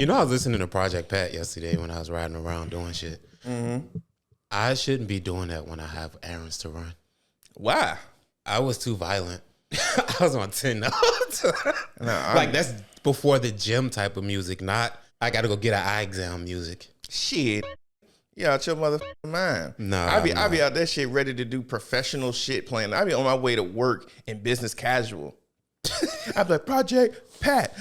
You know, I was listening to Project Pat yesterday when I was riding around doing shit. Mm-hmm. I shouldn't be doing that when I have errands to run. Why? I was too violent. I was on 10 notes. No, Like, that's before the gym type of music, not I got to go get an eye exam music. shit. Yeah, out your motherfucking mind. No, I be out that shit ready to do professional shit playing. I be on my way to work in business casual. I be like, Project Pat,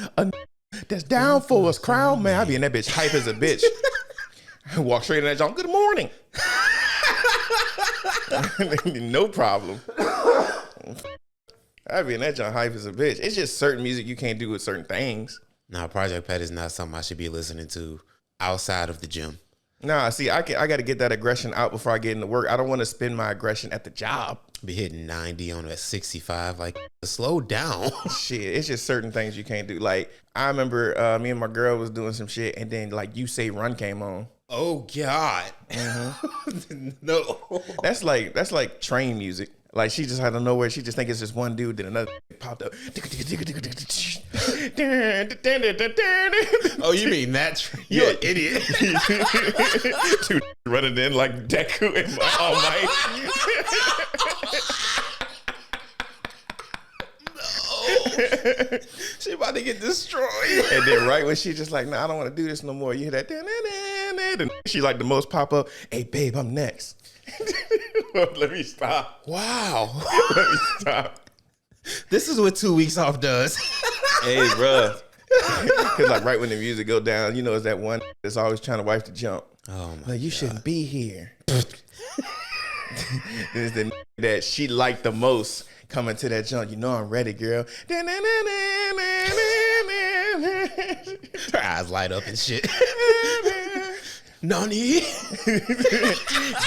that's down for us, Crown Man. I be in that bitch hype as a bitch. I walk straight in that jump. Good morning. No problem. I be in that jump hype as a bitch. It's just certain music you can't do with certain things. No, Project Pat is not something I should be listening to outside of the gym. Nah, see, I got to get that aggression out before I get into work. I don't want to spend my aggression at the job. Be hitting 90 on a 65. Like, slow down. Shit, it's just certain things you can't do. Like, I remember me and my girl was doing some shit, and then, like, You Say Run came on. Oh, God. No. That's like train music. Like, she just out of nowhere, she just think it's just one dude, then another popped up. Oh, you mean that? You're an idiot. Dude running in like Deku and All Might. No. She about to get destroyed. And then right when she just like, nah, I don't want to do this no more, you hear that. And she like the most pop up, hey, babe, I'm next. Let me stop. Wow. Let me stop. This is what 2 weeks off does. Hey, bro. Because like right when the music go down, you know, it's that one that's always trying to wipe the jump. Oh, my Like, you God. shouldn't be here. There's the that she liked the most coming to that jump. You know I'm ready, girl. Her eyes light up and shit. Nani?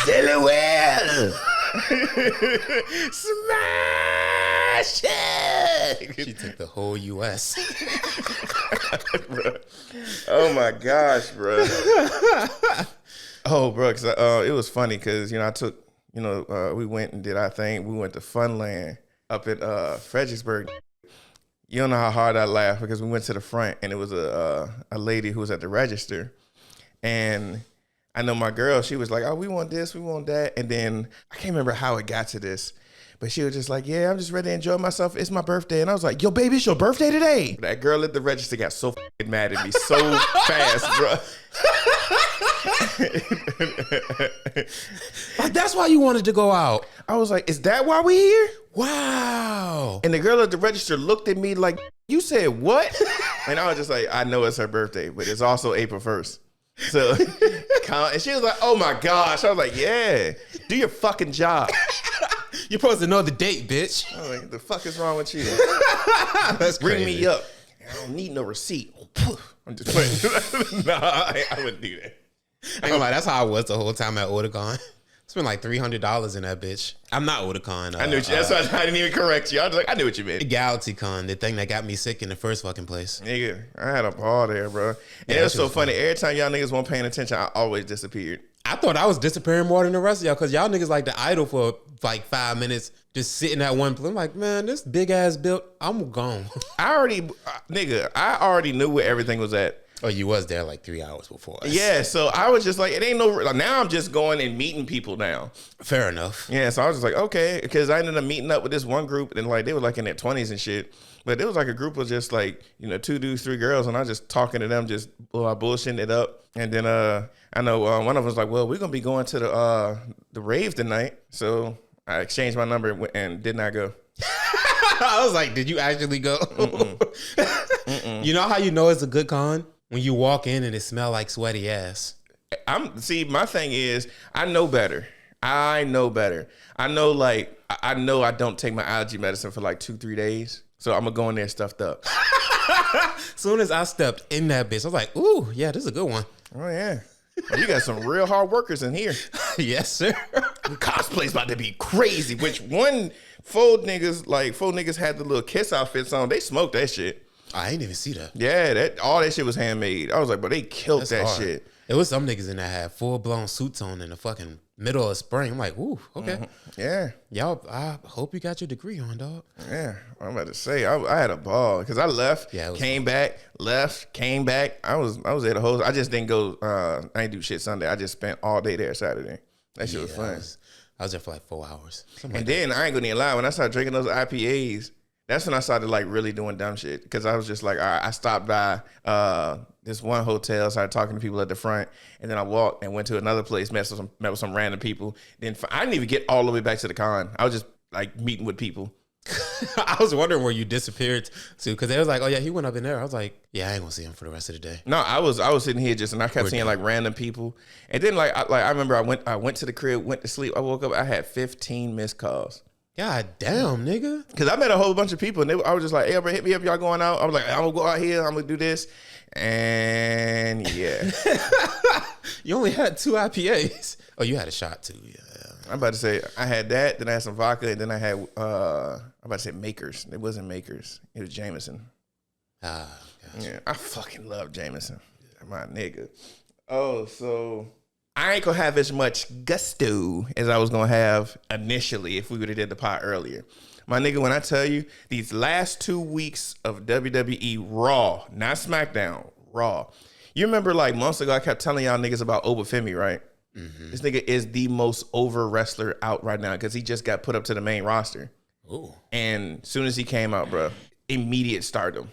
Delaware. Smash it! She took the whole U.S. Oh my gosh, bro. Oh, bro, because it was funny because, you know, I took, you know, we went and did our thing. We went to Funland up at Fredericksburg. You don't know how hard I laughed because we went to the front and it was a lady who was at the register. And I know my girl, she was like, oh, we want this, we want that. And then I can't remember how it got to this, but she was just like, yeah, I'm just ready to enjoy myself. It's my birthday. And I was like, yo, baby, it's your birthday today. That girl at the register got so f***ing mad at me so fast, bro. Like, that's why you wanted to go out. I was like, is that why we here? Wow. And the girl at the register looked at me like, you said what? And I was just like, I know it's her birthday, but it's also April 1st. So, and she was like, oh my gosh. I was like, yeah, do your fucking job. You're supposed to know the date, bitch. I was like, the fuck is wrong with you? That's Bring crazy. me up. I don't need no receipt. I'm just playing. Nah, I wouldn't do that. I ain't gonna lie, that's how I was the whole time at Otakon. Spent like $300 in that bitch. I'm not Otakon. I knew what you, that's why I didn't even correct you. I was like, I knew what you meant. GalaxyCon, the thing that got me sick in the first fucking place. Nigga, I had a ball there, bro. And Yeah, it was that so shit was funny. Every time y'all niggas weren't paying attention, I always disappeared. I thought I was disappearing more than the rest of y'all because y'all niggas like the idle for like 5 minutes, just sitting at one place. I'm like, man, this big ass built, I'm gone. I already knew where everything was at. Oh, you was there like 3 hours before us. Yeah, so I was just like, it ain't no, like, now I'm just going and meeting people now. Fair enough. Yeah, so I was just like, okay, because I ended up meeting up with this one group and like they were like in their 20s and shit. But it was like a group of just like, you know, 2 dudes, 3 girls, and I was just talking to them, just bullshitting it up. And then I know one of them was like, well, we're gonna be going to the rave tonight. So I exchanged my number and did not go. I was like, did you actually go? You know how you know it's a good con? When you walk in and it smell like sweaty ass. My thing is, I know better. I know like, I know I don't take my allergy medicine for like 2-3 days. So I'm gonna go in there stuffed up. Soon as I stepped in that bitch, I was like, ooh, yeah, this is a good one. Oh yeah. You got some real hard workers in here. Yes, sir. Cosplay's about to be crazy. Which four niggas had the little Kiss outfits on. They smoked that shit. I ain't even see that. Yeah, all that shit was handmade. I was like, but they killed That's that hard. shit. It was some niggas in that had full blown suits on and a fucking middle of spring. I'm like, ooh, okay. Mm-hmm. Yeah. Y'all, I hope you got your degree on, dog. Yeah. I'm about to say, I had a ball because I left, came back, left, came back. I was there the whole. I just didn't go. I didn't do shit Sunday. I just spent all day there Saturday. That shit was fun. I was there for like 4 hours. And then I ain't gonna even lie. When I started drinking those IPAs, that's when I started like really doing dumb shit. Because I was just like, all right, I stopped by this one hotel, started talking to people at the front, and then I walked and went to another place, met with some random people. Then I didn't even get all the way back to the con. I was just like meeting with people. I was wondering where you disappeared to, because they was like, oh yeah, he went up in there. I was like, yeah, I ain't gonna see him for the rest of the day. No, I was sitting here and I kept seeing like random people, and then I remember I went to the crib, went to sleep. I woke up, I had 15 missed calls. God damn, nigga. Because I met a whole bunch of people, and I was just like, hey, bro, hit me up, y'all going out. I was like, I'm gonna go out here, I'm gonna do this, and yeah. You only had 2 IPAs. Oh, you had a shot too. Yeah. I'm about to say I had that, then I had some vodka, and then I had I'm about to say Makers. It wasn't Makers. It was Jameson. Gotcha. Yeah, I fucking love Jameson. My nigga. Oh, so I ain't gonna have as much gusto as I was gonna have initially if we would have did the pot earlier. My nigga, when I tell you these last 2 weeks of WWE Raw, not SmackDown, Raw. You remember like months ago I kept telling y'all niggas about Obafemi, right? Mm-hmm. This nigga is the most over wrestler out right now because he just got put up to the main roster. Ooh. And as soon as he came out, bro, immediate stardom.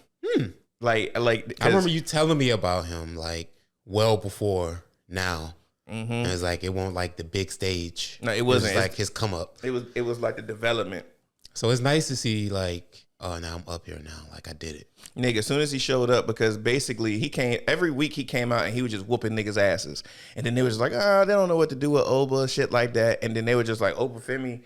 Like I remember you telling me about him like well before now. Mm-hmm. And it's like it wasn't like the big stage. No, it wasn't. It was like his come up. It was like the development. So it's nice to see like, oh, now I'm up here now. Like I did it. Nigga, as soon as he showed up, because basically he came every week, he came out and he was just whooping niggas' asses. And then they was like, they don't know what to do with Oba, shit like that. And then they were just like, Obafemi,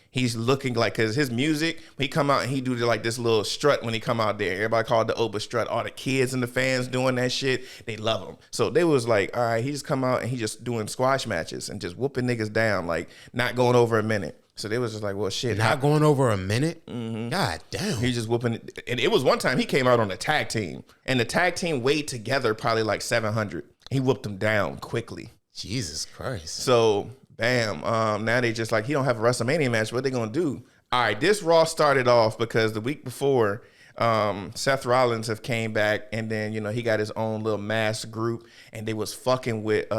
he's looking like, because his music, he come out and he do like this little strut when he come out there. Everybody called the Oba strut. All the kids and the fans doing that shit, they love him. So they was like, all right, he just come out and he just doing squash matches and just whooping niggas down, like not going over a minute. So they was just like, well, shit. Not going over a minute? Mm-hmm. God damn. He just whooping. And it was one time he came out on the tag team. And the tag team weighed together probably like 700. He whooped them down quickly. Jesus Christ. So, bam. Now they just like, he don't have a WrestleMania match. What they going to do? All right, this Raw started off because the week before, Seth Rollins have came back. And then, he got his own little mass group. And they was fucking with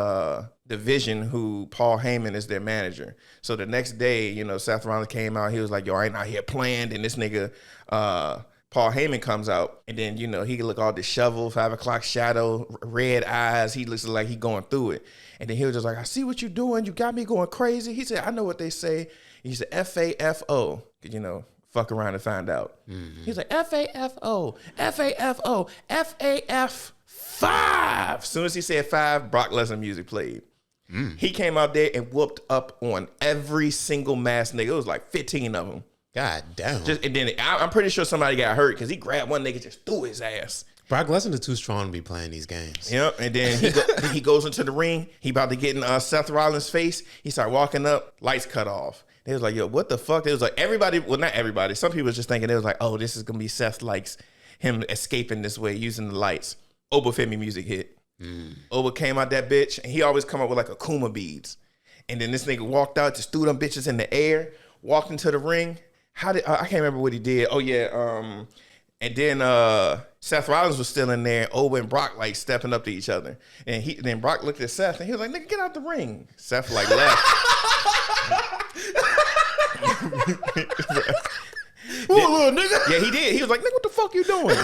Division, who Paul Heyman is their manager. So the next day, Seth Rollins came out. He was like, yo, I ain't out here planned. And this nigga, Paul Heyman comes out. And then, he look all disheveled, 5 o'clock shadow, red eyes. He looks like he going through it. And then he was just like, I see what you're doing. You got me going crazy. He said, I know what they say. He said, FAFO. Fuck around and find out. Mm-hmm. He's like, FAFO, FAFO, FAF5. As soon as he said 5, Brock Lesnar music played. He came out there and whooped up on every single masked nigga. It was like 15 of them. God damn. And then I'm pretty sure somebody got hurt because he grabbed one nigga, just threw his ass. Brock Lesnar is too strong to be playing these games. Yep. And then he goes into the ring. He about to get in Seth Rollins' face. He started walking up. Lights cut off. They was like, yo, what the fuck? It was like everybody, well, not everybody. Some people was just thinking, it was like, oh, this is going to be Seth likes him escaping this way using the lights. Obafemi music hit. Oba came out that bitch, and he always come up with like Akuma beads. And then this nigga walked out, just threw them bitches in the air, walked into the ring. I can't remember what he did. Oh, yeah. And then Seth Rollins was still in there. Oba and Brock like stepping up to each other. And then Brock looked at Seth, and he was like, nigga, get out the ring. Seth like left. Little nigga. Yeah, he did. He was like, nigga, what the fuck you doing?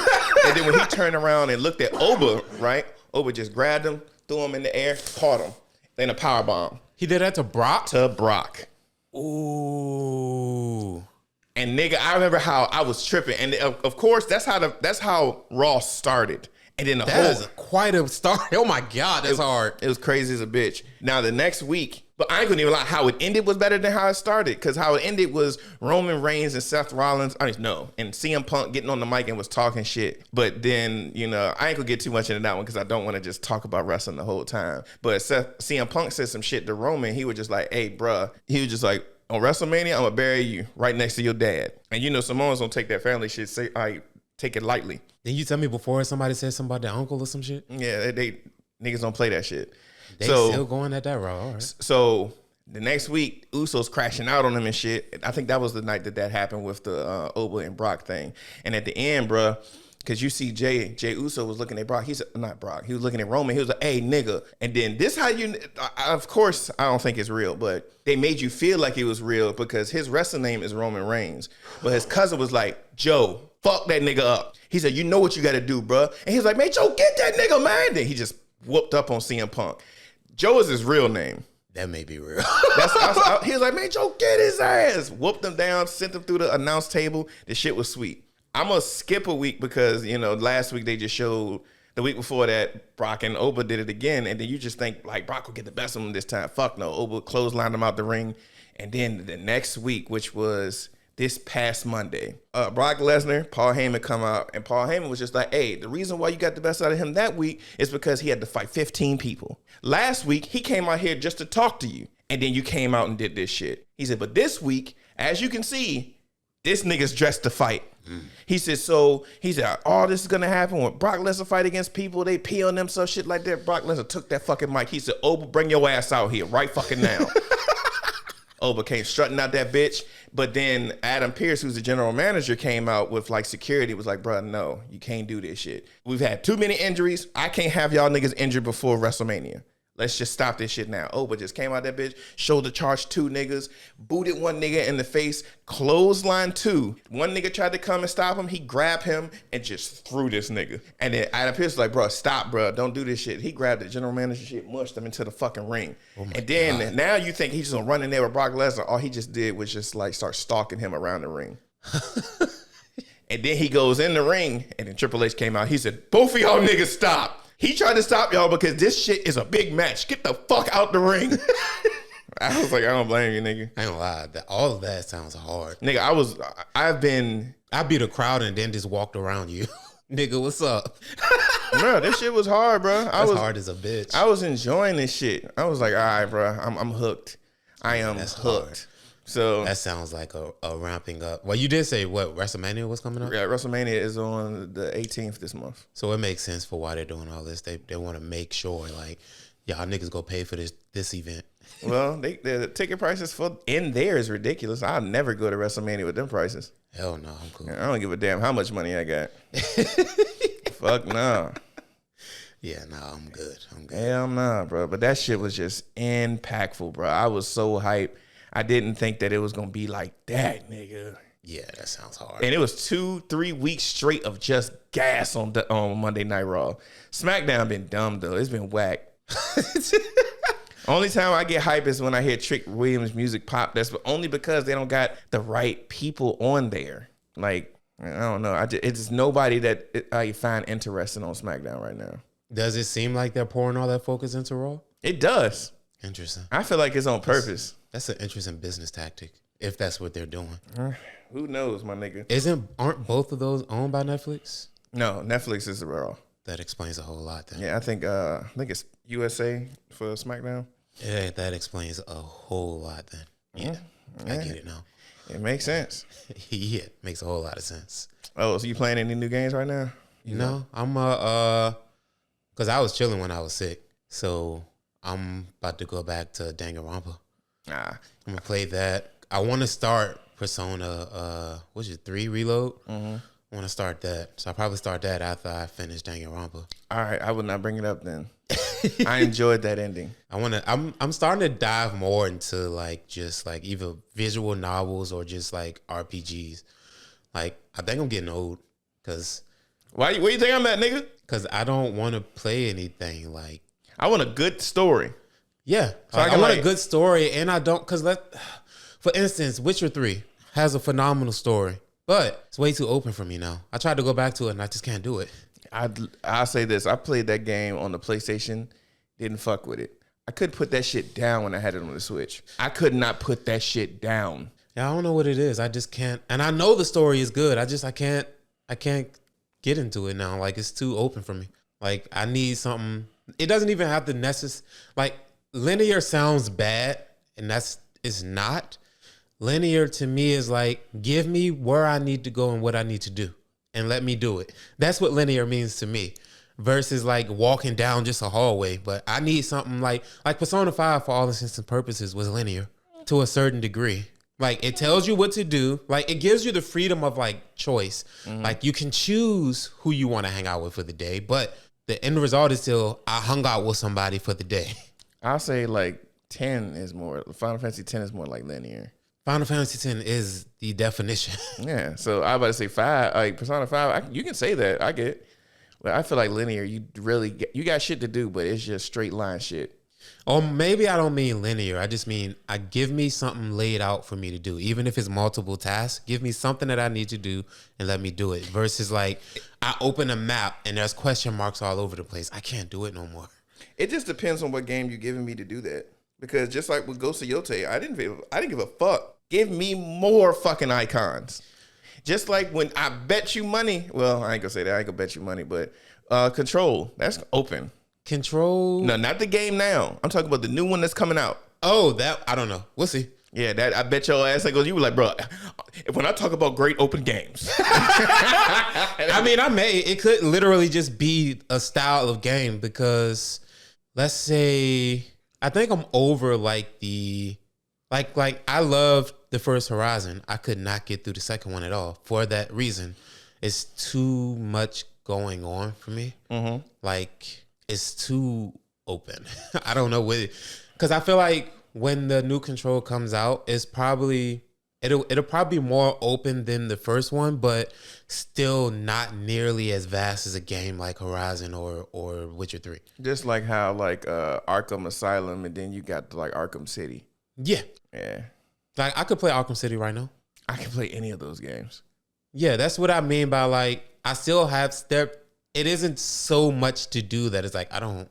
And then when he turned around and looked at Oba, right? Oba just grabbed him, threw him in the air, caught him. Then a power bomb. He did that to Brock? To Brock. Ooh. And nigga, I remember how I was tripping. And of course, that's how Raw started. And then that is quite a start. Oh my God, that's hard. It was crazy as a bitch. Now the next week, but I ain't gonna even lie, how it ended was better than how it started. Because how it ended was Roman Reigns and Seth Rollins, and CM Punk getting on the mic and was talking shit. But then, I ain't gonna get too much into that one because I don't want to just talk about wrestling the whole time. But CM Punk said some shit to Roman. He was just like, hey, bruh. He was just like, on WrestleMania, I'm gonna bury you right next to your dad. And Samoans don't take that family shit. Take it lightly. Did you tell me before somebody said something about their uncle or some shit? Yeah, they niggas don't play that shit. They still going at that Raw. All right. So the next week, Usos crashing out on him and shit. I think that was the night that happened with the Oba and Brock thing. And at the end, bruh, because you see Jay Uso was looking at Brock. He said, not Brock. He was looking at Roman. He was like, hey, nigga. And then this how you, of course, I don't think it's real, but they made you feel like it was real because his wrestling name is Roman Reigns. But his cousin was like, Joe, fuck that nigga up. He said, you know what you got to do, bruh. And he was like, man, Joe, get that nigga, man. Then he just whooped up on CM Punk. Joe is his real name. That may be real. He was like, man, Joe, get his ass. Whooped him down, sent him through the announce table. The shit was sweet. I'm going to skip a week because, last week they just showed, the week before that, Brock and Oba did it again. And then you just think, like, Brock will get the best of him this time. Fuck no. Oba clotheslined him out the ring. And then the next week, which was this past Monday, Brock Lesnar, Paul Heyman come out. And Paul Heyman was just like, hey, the reason why you got the best out of him that week is because he had to fight 15 people. Last week, he came out here just to talk to you. And then you came out and did this shit. He said, but this week, as you can see, this nigga's dressed to fight. He said, oh, this is going to happen when Brock Lesnar fight against people. They pee on them, so shit like that. Brock Lesnar took that fucking mic. He said, Oba, bring your ass out here right fucking now. Oba came strutting out that bitch. But then Adam Pearce, who's the general manager, came out with like security, was like, bro, no, you can't do this shit. We've had too many injuries. I can't have y'all niggas injured before WrestleMania. Let's just stop this shit now. Oba just came out that bitch, shoulder charged 2 niggas, booted 1 nigga in the face, clothesline 2. 1 nigga tried to come and stop him. He grabbed him and just threw this nigga. And then Adam Pearce was like, bro, stop, bro. Don't do this shit. He grabbed the general manager shit, mushed him into the fucking ring. And then now you think he's just gonna run in there with Brock Lesnar. All he just did was just like start stalking him around the ring. And then he goes in the ring and then Triple H came out. He said, both of y'all niggas stop. He tried to stop y'all because this shit is a big match. Get the fuck out the ring. I was like, I don't blame you, nigga. I ain't gonna lie. All of that sounds hard. Nigga, I beat a crowd and then just walked around you. Nigga, what's up? Bro, this shit was hard, bro. That's hard as a bitch. I was enjoying this shit. I was like, all right, bro, I'm hooked. I am hooked. Hard. So that sounds like a ramping up. Well, you did say what WrestleMania was coming up? Yeah, WrestleMania is on the 18th this month. So it makes sense for why they're doing all this. They want to make sure like y'all niggas go pay for this event. Well, the ticket prices for in there is ridiculous. I'll never go to WrestleMania with them prices. Hell no, I'm cool. I don't give a damn how much money I got. Fuck no. Yeah, no, I'm good. Hell nah, bro. But that shit was just impactful, bro. I was so hyped. I didn't think that it was gonna be like that, nigga. Yeah, that sounds hard. And it was 2-3 weeks straight of just gas on Monday Night Raw. SmackDown been dumb though. It's been whack. Only time I get hype is when I hear Trick Williams music pop. That's only because they don't got the right people on there. Like, I don't know. It's just nobody that I find interesting on SmackDown right now. Does it seem like they're pouring all that focus into Raw? It does. Interesting. I feel like it's on purpose. That's an interesting business tactic, if that's what they're doing. Who knows, my nigga? Aren't both of those owned by Netflix? No, Netflix is the Raw. That explains a whole lot then. Yeah, I think it's USA for SmackDown. Yeah, that explains a whole lot then. Yeah. I get it now. It makes sense. Yeah, it makes a whole lot of sense. Oh, so you playing any new games right now? No, I'm because I was chilling when I was sick, so I'm about to go back to Danganronpa. I'm gonna play that. I want to start Persona 3 Reload. I want to start that, so I'll probably start that after I finish Danganronpa. All right, I would not bring it up then. I enjoyed that ending. I'm starting to dive more into like just like either visual novels or just like RPGs. Like I think I'm getting old because where you think I'm at, nigga? Because I don't want to play anything like. I want a good story. Yeah, so I want a good story, and I don't for instance, Witcher 3 has a phenomenal story, but it's way too open for me now. I tried to go back to it, and I just can't do it. I'll say this: I played that game on the PlayStation, didn't fuck with it. I couldn't put that shit down when I had it on the Switch. I could not put that shit down. Yeah, I don't know what it is. I just can't, and I know the story is good. I can't get into it now. Like it's too open for me. Like I need something. It doesn't even have to like linear sounds bad, and it's not. Linear to me is like, give me where I need to go and what I need to do and let me do it. That's what linear means to me versus like walking down just a hallway. But I need something like Persona 5 for all intents and purposes was linear to a certain degree. Like it tells you what to do. Like it gives you the freedom of like choice. Like you can choose who you want to hang out with for the day, but the end result is still I hung out with somebody for the day. I'll say like 10 is more. Final Fantasy 10 is more like linear. Final Fantasy 10 is the definition. Yeah. So I was about to say 5, like Persona 5. You can say that. I get it. But I feel like linear, you got shit to do, but it's just straight line shit. Or maybe I don't mean linear. I just mean give me something laid out for me to do. Even if it's multiple tasks, give me something that I need to do and let me do it. Versus like I open a map and there's question marks all over the place. I can't do it no more. It just depends on what game you're giving me to do that. Because just like with Ghost of Yotei, I didn't give a fuck. Give me more fucking icons. Just like when I bet you money. Well, I ain't gonna say that. I ain't gonna bet you money, but Control, that's open. Control? No, not the game now. I'm talking about the new one that's coming out. Oh, that I don't know. We'll see. Yeah, that I bet your ass. You were like, bro. When I talk about great open games, I mean, it could literally just be a style of game because, let's say, I think I'm over like I loved the first Horizon. I could not get through the second one at all for that reason. It's too much going on for me. Mm-hmm. Like. It's too open. I don't know what, because I feel like when the new Control comes out, it'll probably be more open than the first one, but still not nearly as vast as a game like Horizon or Witcher 3. Just like how like Arkham Asylum, and then you got like Arkham City. Yeah. Like I could play Arkham City right now. I can play any of those games. Yeah, that's what I mean by like I still have step. It isn't so much to do that it's like I don't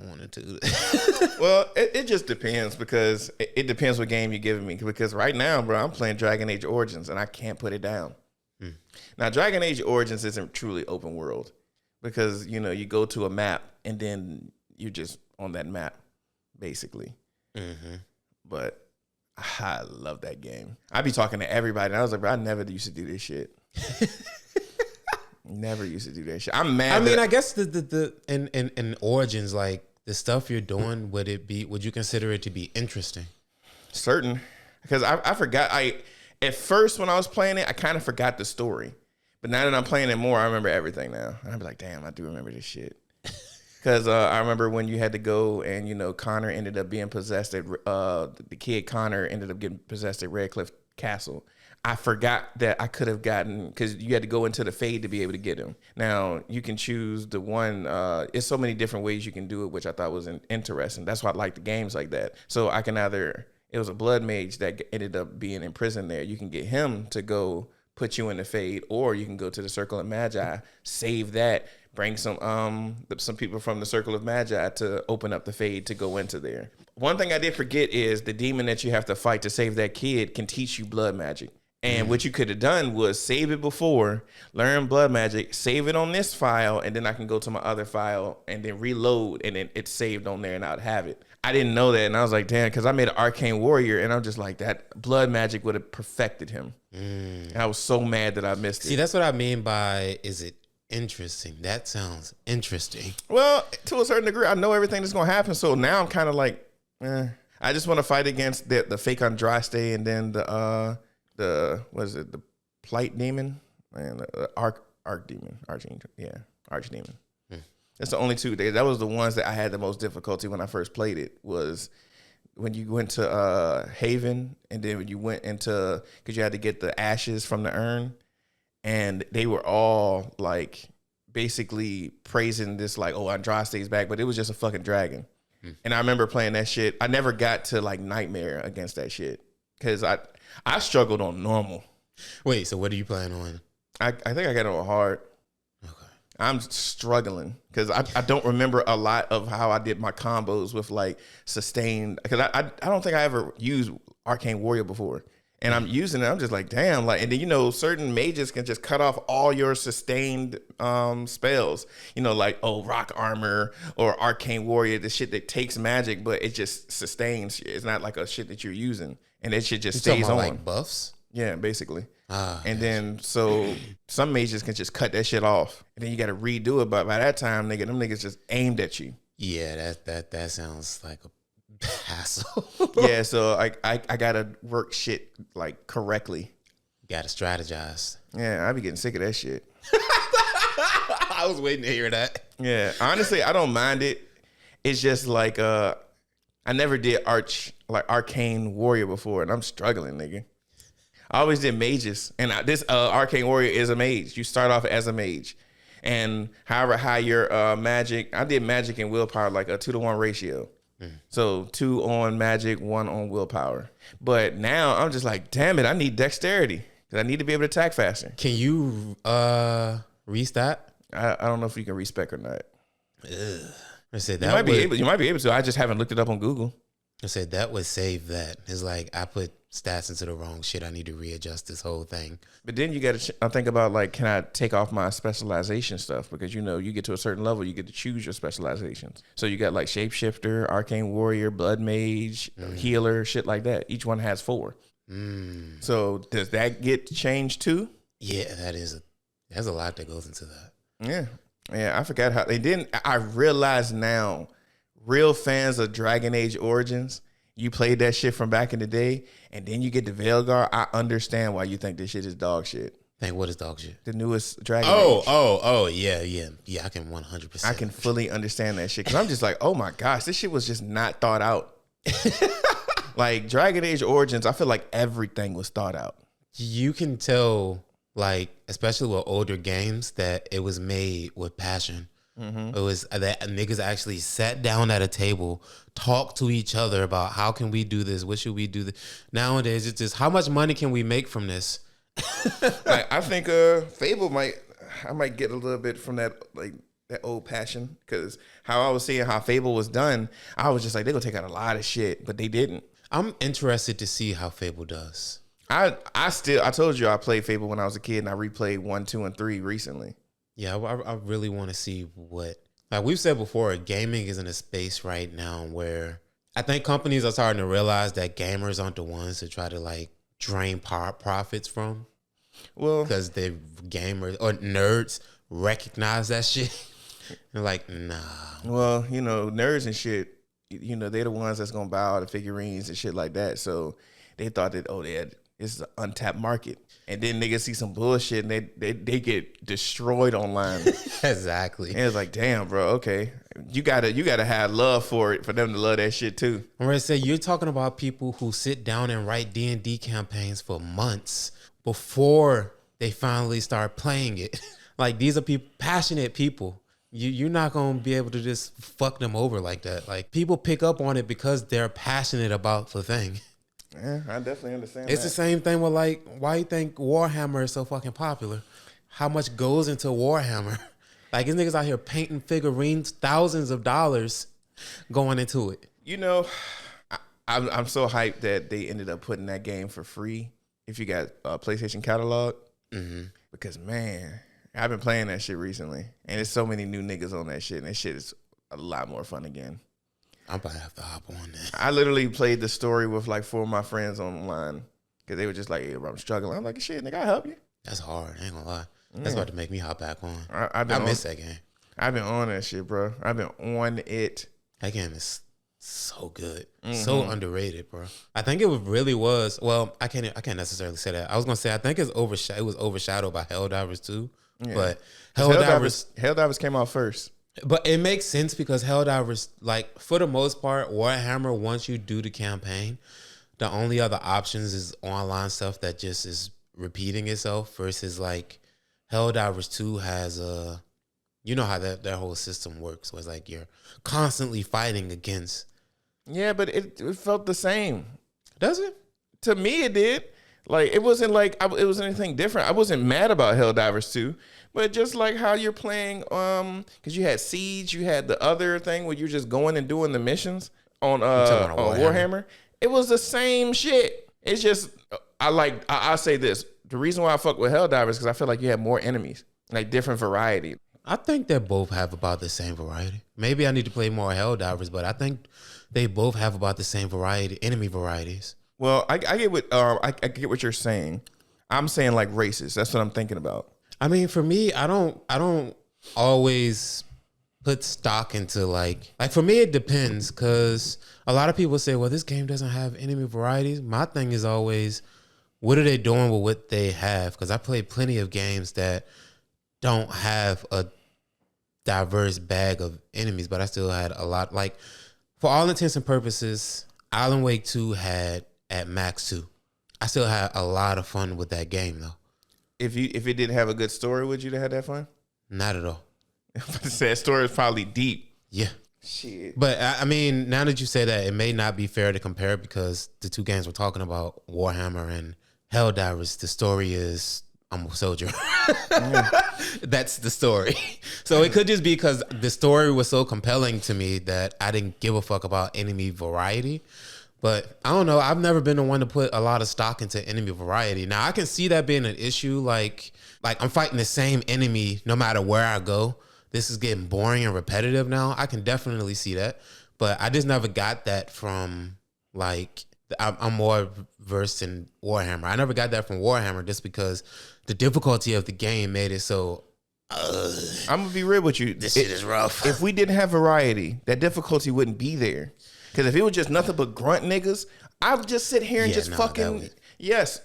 want to do that. Well, it just depends because it depends what game you're giving me. Because right now, bro, I'm playing Dragon Age Origins and I can't put it down. Now, Dragon Age Origins isn't truly open world because you go to a map and then you're just on that map, basically. But I love that game. I be talking to everybody and I was like, bro, I never used to do this shit. Never used to do that shit. I'm mad. I mean, I guess the in Origins, like the stuff you're doing, would you consider it to be interesting? Certain, because I forgot. At first when I was playing it, I kind of forgot the story, but now that I'm playing it more, I remember everything now. And I'm like, damn, I do remember this shit. Because I remember when you had to go and Connor ended up being possessed at the kid Connor ended up getting possessed at Redcliffe Castle. I forgot that I could have gotten, because you had to go into the Fade to be able to get him. Now, you can choose the one, it's so many different ways you can do it, which I thought was interesting. That's why I like the games like that. So I can it was a blood mage that ended up being in prison there. You can get him to go put you in the Fade, or you can go to the Circle of Magi, save that, bring some people from the Circle of Magi to open up the Fade to go into there. One thing I did forget is the demon that you have to fight to save that kid can teach you blood magic. And what you could have done was save it before, learn blood magic, save it on this file, and then I can go to my other file and then reload, and then it's saved on there and I'd have it. I didn't know that, and I was like, damn, because I made an arcane warrior, and I'm just like, that blood magic would have perfected him. And I was so mad that I missed it. See, that's what I mean by, is it interesting? That sounds interesting. Well, to a certain degree, I know everything that's going to happen, so now I'm kind of like, I just want to fight against the fake Andraste, and then the Plight Demon and the Archdemon. Archdemon. That's the only two. That was the ones that I had the most difficulty when I first played it, was when you went to Haven, and then when you went into, because you had to get the ashes from the urn, and they were all like basically praising this, like, oh, Andraste's back, but it was just a fucking dragon. And I remember playing that shit. I never got to like Nightmare against that shit because I struggled on normal. Wait, so what are you playing on? I think I got it on hard. Okay. I'm struggling because I don't remember a lot of how I did my combos with like sustained, because I don't think I ever used Arcane Warrior before. And I'm using it, I'm just like, damn, like, and then certain mages can just cut off all your sustained spells. Like, oh, rock armor or arcane warrior, the shit that takes magic, but it just sustains. It's not like a shit that you're using, and that shit just stays on. Like buffs? Yeah, basically. And then so some mages can just cut that shit off, and then you got to redo it. But by that time, nigga, them niggas just aimed at you. Yeah, that sounds like a hassle. Yeah, so I gotta work shit like correctly. Gotta strategize. Yeah, I be getting sick of that shit. I was waiting to hear that. Yeah, honestly, I don't mind it. It's just like I never did arcane warrior before, and I'm struggling, nigga. I always did mages, and this arcane warrior is a mage. You start off as a mage, and however high your magic, I did magic and willpower like a 2-to-1 ratio. So 2 on magic, 1 on willpower. But now I'm just like, damn it, I need dexterity because I need to be able to attack faster. Can you restat? I don't know if you can respec or not. Ugh. I said You might be able to. I just haven't looked it up on Google. I said that would save that. It's like I put stats into the wrong shit. I need to readjust this whole thing. But then you got to think about like, can I take off my specialization stuff? Because you get to a certain level, you get to choose your specializations. So you got like shapeshifter, arcane warrior, blood mage, healer, shit like that. Each one has 4. So does that get changed too? Yeah, there's a lot that goes into that. Yeah. I forgot how they didn't. I realize now, real fans of Dragon Age Origins, you played that shit from back in the day, and then you get to Veilguard. I understand why you think this shit is dog shit. Think what is dog shit? The newest Dragon Age. Yeah. I can 100%. I can fully understand that shit because I'm just like, oh my gosh, this shit was just not thought out. Like Dragon Age Origins, I feel like everything was thought out. You can tell, like, especially with older games, that it was made with passion. It was that niggas actually sat down at a table, talked to each other about how can we do this, what should we do. Nowadays, it's just how much money can we make from this. Like, I think Fable I might get a little bit from that, like that old passion, because how I was seeing how Fable was done, I was just like, they're gonna take out a lot of shit, but they didn't. I'm interested to see how Fable does. I told you I played Fable when I was a kid, and I replayed 1, 2, and 3 recently. Yeah, I really want to see what, like we've said before, gaming is in a space right now where I think companies are starting to realize that gamers aren't the ones to try to like drain profits from. Well, because the gamers or nerds recognize that shit. They're like, nah. Well, nerds and shit, they're the ones that's gonna buy all the figurines and shit like that. So they thought that, it's an untapped market. And then niggas see some bullshit and they get destroyed online. Exactly. And it's like, damn, bro, okay. You gotta have love for it for them to love that shit too. I'm gonna say you're talking about people who sit down and write D&D campaigns for months before they finally start playing it. Like these are passionate people. You're not gonna be able to just fuck them over like that. Like people pick up on it because they're passionate about the thing. Yeah, I definitely understand. It's the same thing with like, why you think Warhammer is so fucking popular? How much goes into Warhammer? Like these niggas out here painting figurines, thousands of dollars going into it. I'm so hyped that they ended up putting that game for free if you got a PlayStation catalog. Because man, I've been playing that shit recently, and there's so many new niggas on that shit, and that shit is a lot more fun again. I'm about to have to hop on that. I literally played the story with like 4 of my friends online because they were just like, hey, bro, I'm struggling. I'm like, shit, nigga, I'll help you. That's hard. I ain't gonna lie. That's about to make me hop back on. I miss that game. I've been on that shit, bro. I've been on it. That game is so good. So underrated, bro. I think it really was. Well, I can't necessarily say that. I was gonna say I think it was overshadowed by Helldivers too. Yeah. But Helldivers came out first. But it makes sense because Helldivers, like for the most part, Warhammer, once you do the campaign, the only other options is online stuff that just is repeating itself versus like Helldivers 2 has how that whole system works. So it's like you're constantly fighting against. Yeah, but it felt the same. Does it? To me, it did. Like it wasn't like it was anything different. I wasn't mad about Helldivers 2. But just like how you're playing, because you had Siege, you had the other thing where you're just going and doing the missions on Warhammer. It was the same shit. It's just, I'll say this. The reason why I fuck with Helldivers is because I feel like you have more enemies, like different variety. I think they both have about the same variety. Maybe I need to play more Helldivers, but I think they both have about the same enemy varieties. Well, I get what you're saying. I'm saying like races. That's what I'm thinking about. I mean, for me, I don't always put stock into like for me it depends, because a lot of people say, well, this game doesn't have enemy varieties. My thing is always, what are they doing with what they have? Because I played plenty of games that don't have a diverse bag of enemies, but I still had a lot. Like, for all intents and purposes, Alan Wake 2 had at max 2. I still had a lot of fun with that game though. If it didn't have a good story, would you have had that fun? Not at all. That story is probably deep. Yeah. Shit. But I mean, now that you say that, it may not be fair to compare, because the two games we're talking about, Warhammer and Helldivers, the story is I'm a soldier. That's the story. So it could just be because the story was so compelling to me that I didn't give a fuck about enemy variety. But I don't know. I've never been the one to put a lot of stock into enemy variety. Now, I can see that being an issue. Like I'm fighting the same enemy no matter where I go. This is getting boring and repetitive now. I can definitely see that. But I just never got that from, like, I'm more versed in Warhammer. I never got that from Warhammer just because the difficulty of the game made it so... I'm going to be real with you. This shit is rough. If we didn't have variety, that difficulty wouldn't be there. Because if it was just nothing but grunt niggas, I would just sit here and fucking... Yes,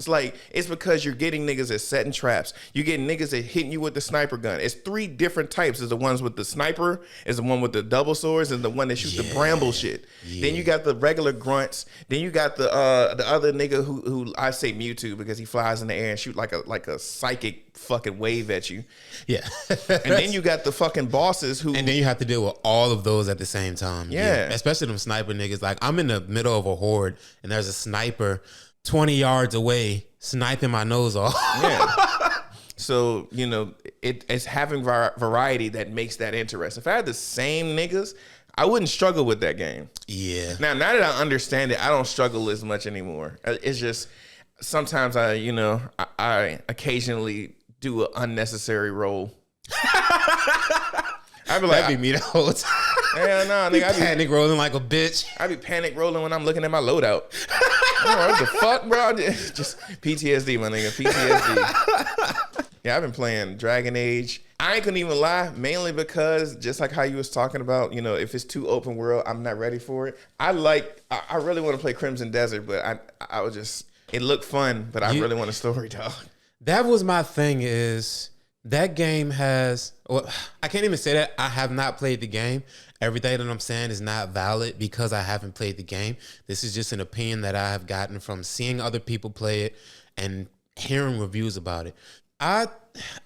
it's because you're getting niggas that setting traps. You're getting niggas that hitting you with the sniper gun. It's 3 different types. There's the ones with the sniper, is the one with the double swords, and the one that shoots the bramble shit. Yeah. Then you got the regular grunts. Then you got the other nigga who I say Mewtwo because he flies in the air and shoot like a psychic fucking wave at you. Yeah. And then you got the fucking bosses who... And then you have to deal with all of those at the same time. Yeah. Especially them sniper niggas. Like, I'm in the middle of a horde and there's a sniper 20 yards away sniping my nose off. Yeah. So, it's having variety that makes that interesting. If I had the same niggas, I wouldn't struggle with that game. Yeah. Now that I understand it, I don't struggle as much anymore. It's just sometimes I occasionally do an unnecessary roll. I'd be like, that'd be me the whole time. Hell no, nigga. I be panic rolling like a bitch. I be panic rolling when I'm looking at my loadout. What the fuck, bro? Just PTSD, my nigga. PTSD. Yeah, I've been playing Dragon Age. I ain't gonna even lie, mainly because just like how you was talking about, if it's too open world, I'm not ready for it. I really want to play Crimson Desert, but I was just, it looked fun, but I really want a story, dog. That was my thing is... That game has, well, I can't even say that. I have not played the game. Everything that I'm saying is not valid because I haven't played the game. This is just an opinion that I have gotten from seeing other people play it and hearing reviews about it. I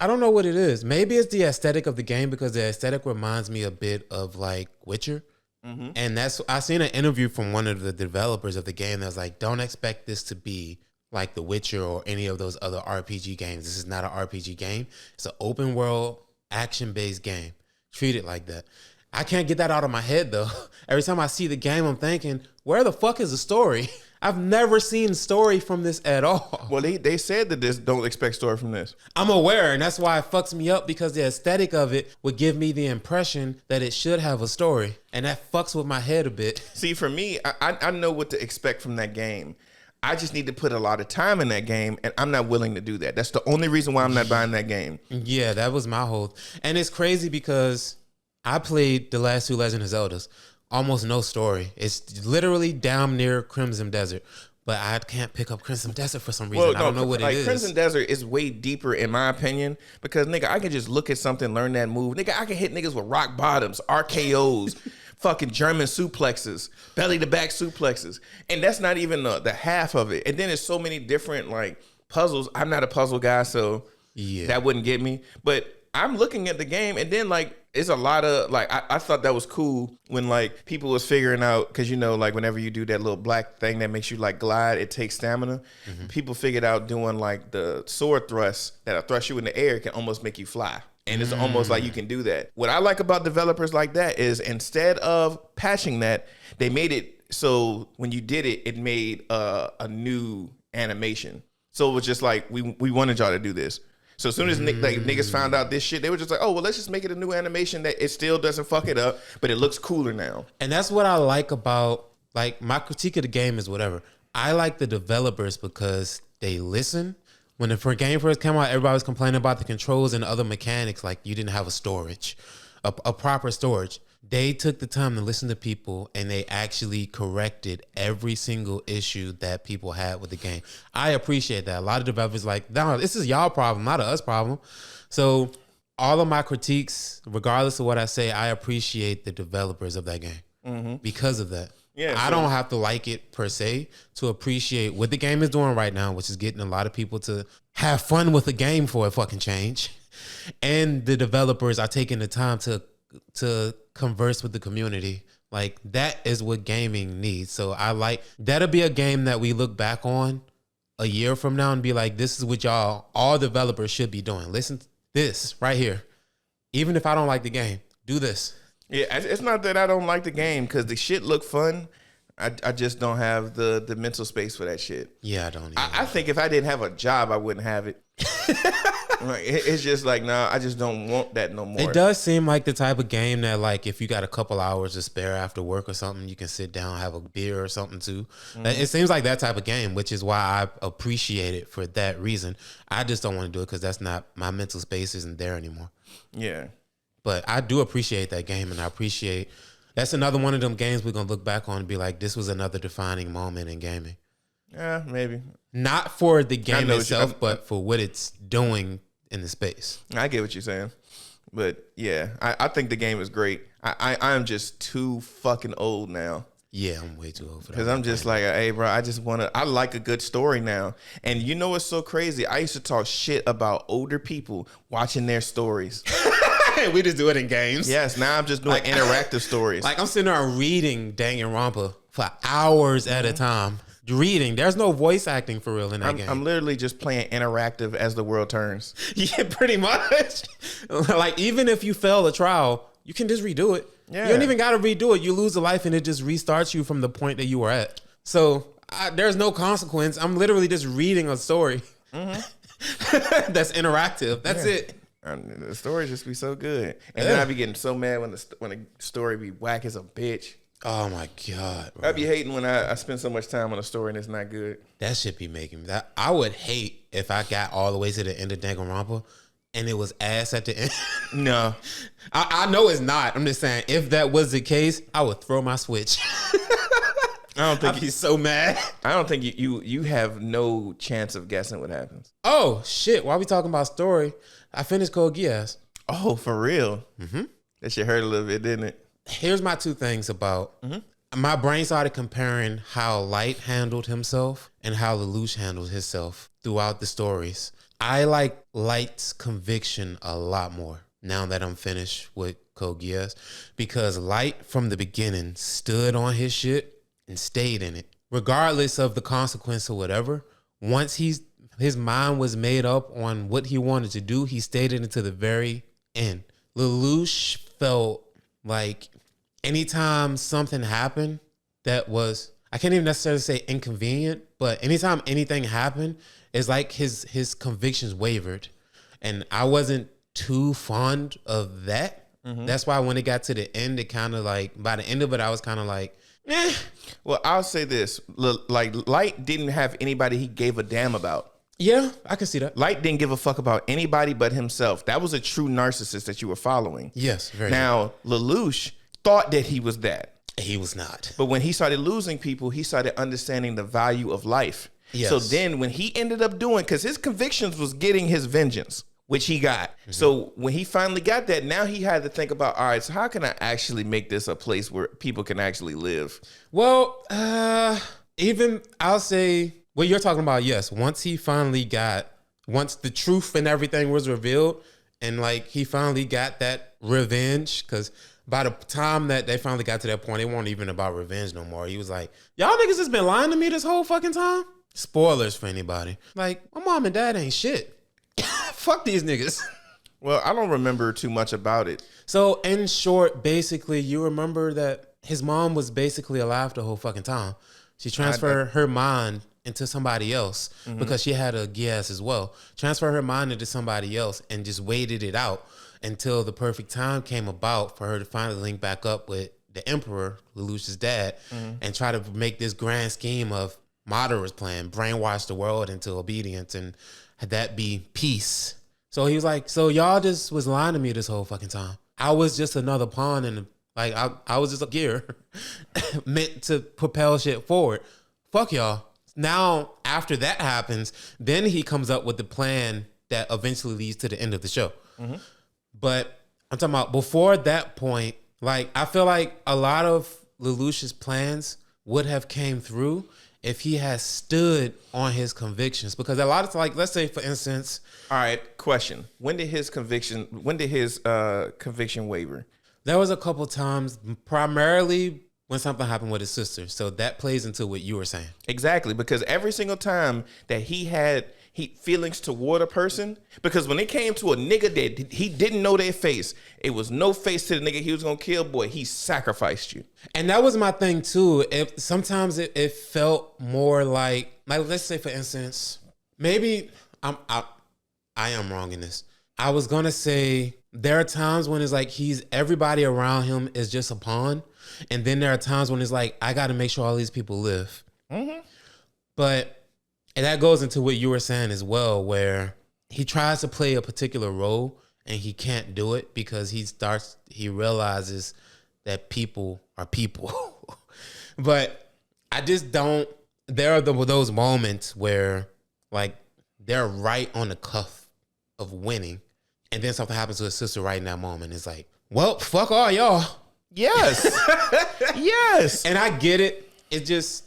don't know what it is. Maybe it's the aesthetic of the game, because the aesthetic reminds me a bit of like Witcher. Mm-hmm. And I seen an interview from one of the developers of the game that was like, don't expect this to be like The Witcher or any of those other RPG games. This is not an RPG game. It's an open world, action-based game. Treat it like that. I can't get that out of my head, though. Every time I see the game, I'm thinking, where the fuck is the story? I've never seen story from this at all. Well, they said that don't expect story from this. I'm aware, and that's why it fucks me up, because the aesthetic of it would give me the impression that it should have a story, and that fucks with my head a bit. See, for me, I know what to expect from that game. I just need to put a lot of time in that game, and I'm not willing to do that. That's the only reason why I'm not buying that game. Yeah, that was my whole... And it's crazy because I played the last 2 Legend of Zeldas. Almost no story. It's literally damn near Crimson Desert. But I can't pick up Crimson Desert for some reason. Well, no, I don't know what it is. Crimson Desert is way deeper, in my opinion, because, nigga, I can just look at something, learn that move. Nigga, I can hit niggas with rock bottoms, RKOs, fucking German suplexes, belly-to-back suplexes. And that's not even the half of it. And then there's so many different, like, puzzles. I'm not a puzzle guy, so that wouldn't get me. But I'm looking at the game, and then, like, it's a lot of, like, I thought that was cool when, like, people was figuring out, because, like, whenever you do that little black thing that makes you, like, glide, it takes stamina. Mm-hmm. People figured out doing, like, the sword thrust that'll thrust you in the air can almost make you fly. And it's almost like you can do that. What I like about developers like that is instead of patching that, they made it so when you did it, it made a new animation. So it was just like, we wanted y'all to do this. So as soon as niggas found out this shit, they were just like, oh, well, let's just make it a new animation that it still doesn't fuck it up, but it looks cooler now. And that's what I like about, like, my critique of the game is whatever. I like the developers because they listen. when the game first came out, everybody was complaining about the controls and other mechanics, like you didn't have a storage, a proper storage. They took the time to listen to people, and they actually corrected every single issue that people had with the game. I appreciate that. A lot of developers like, no, this is y'all problem, not a us problem. So all of my critiques, regardless of what I say, I appreciate the developers of that game because of that. Yeah, I don't have to like it per se to appreciate what the game is doing right now, which is getting a lot of people to have fun with the game for a fucking change. And the developers are taking the time to converse with the community. Like, that is what gaming needs. So I like, that'll be a game that we look back on a year from now and be like, this is what all developers should be doing. Listen to this right here. Even if I don't like the game, do this. Yeah, it's not that I don't like the game, because the shit look fun. I just don't have the mental space for that shit. Yeah, I don't. I think if I didn't have a job, I wouldn't have it. Like, it's just like, nah, I just don't want that no more. It does seem like the type of game that, like, if you got a couple hours to spare after work or something, you can sit down, have a beer or something too. It seems like that type of game, which is why I appreciate it for that reason. I just don't want to do it because that's not, my mental space isn't there anymore. Yeah. But I do appreciate that game, and I appreciate, that's another one of them games we're going to look back on and be like, this was another defining moment in gaming. Yeah, maybe. Not for the game itself, but for what it's doing in the space. I get what you're saying. But yeah, I think the game is great. I'm just too fucking old now. Yeah, I'm way too old for that. Because I'm just like, hey, bro, I like a good story now. And you know what's so crazy? I used to talk shit about older people watching their stories. We just do it in games. Yes, now I'm just doing interactive stories. Like, I'm sitting there reading Danganronpa for hours at a time. Reading. There's no voice acting for real in that game. I'm literally just playing interactive as the world turns. Yeah, pretty much. Like, even if you fail a trial, you can just redo it. Yeah. You don't even got to redo it. You lose a life and it just restarts you from the point that you were at. So there's no consequence. I'm literally just reading a story that's interactive. That's it. The story just be so good. And then I be getting so mad when the story be whack as a bitch. Oh my God, bro. I be hating when I spend so much time on a story and it's not good. That shit be making me that. I would hate if I got all the way to the end of Danganronpa and it was ass at the end. No. I know it's not. I'm just saying, if that was the case, I would throw my Switch. I'd be so mad. I don't think you have no chance of guessing what happens. Oh shit! While we talking about story, I finished Code Geass. Oh, for real? Mm-hmm. That shit hurt a little bit, didn't it? Here's my two things about. My brain started comparing how Light handled himself and how Lelouch handled himself throughout the stories. I like Light's conviction a lot more now that I'm finished with Code Geass, because Light from the beginning stood on his shit and stayed in it, regardless of the consequence or whatever. Once his mind was made up on what he wanted to do, he stayed in it to the very end. Lelouch felt like anytime something happened that was, I can't even necessarily say inconvenient, but anytime anything happened, it's like his convictions wavered. And I wasn't too fond of that. That's why when it got to the end, it kind of like, by the end of it, I was kind of like, eh. Well, I'll say this. Like, Light didn't have anybody he gave a damn about. Yeah, I can see that. Light didn't give a fuck about anybody but himself. That was a true narcissist that you were following. Yes, very Now, Lelouch thought that he was that. He was not. But when he started losing people, he started understanding the value of life. Yes. So then when he ended up doing, because his convictions was getting his vengeance, which he got. So when he finally got that, now he had to think about, all right, so how can I actually make this a place where people can actually live? Well, even I'll say what you're talking about, yes. Once the truth and everything was revealed, and like he finally got that revenge, because by the time that they finally got to that point, it wasn't even about revenge no more. He was like, y'all niggas has been lying to me this whole fucking time. Spoilers for anybody. Like, my mom and dad ain't shit. Fuck these niggas. Well, I don't remember too much about it. So in short, basically, you remember that his mom was basically alive the whole fucking time. She transferred her mind into somebody else because she had a Geass as well. Transferred her mind into somebody else and just waited it out until the perfect time came about for her to finally link back up with the Emperor, Lelouch's dad, and try to make this grand scheme of Madara's plan, brainwash the world into obedience and had that be peace. So he was like, so y'all just was lying to me this whole fucking time. I was just another pawn and like I was just a gear meant to propel shit forward. Fuck y'all. Now, after that happens, then he comes up with the plan that eventually leads to the end of the show. Mm-hmm. But I'm talking about before that point, like I feel like a lot of Lelouch's plans would have came through if he has stood on his convictions. Because a lot of, like, let's say for instance, all right, question: when did his conviction waver? There was a couple times, primarily when something happened with his sister. So that plays into what you were saying. Exactly, because every single time that he had feelings toward a person, because when it came to a nigga that he didn't know their face, it was no face to the nigga he was gonna kill, boy, he sacrificed you. And that was my thing too. Sometimes it felt more like let's say for instance, maybe I am wrong in this. I was gonna say there are times when it's like everybody around him is just a pawn, and then there are times when it's like I got to make sure all these people live. Mm-hmm. But and that goes into what you were saying as well, where he tries to play a particular role and he can't do it because he realizes that people are people. But I just don't. There are those moments where like they're right on the cuff of winning, and then something happens to his sister right in that moment. It's like, well, fuck all y'all. Yes. Yes. And I get it. It just,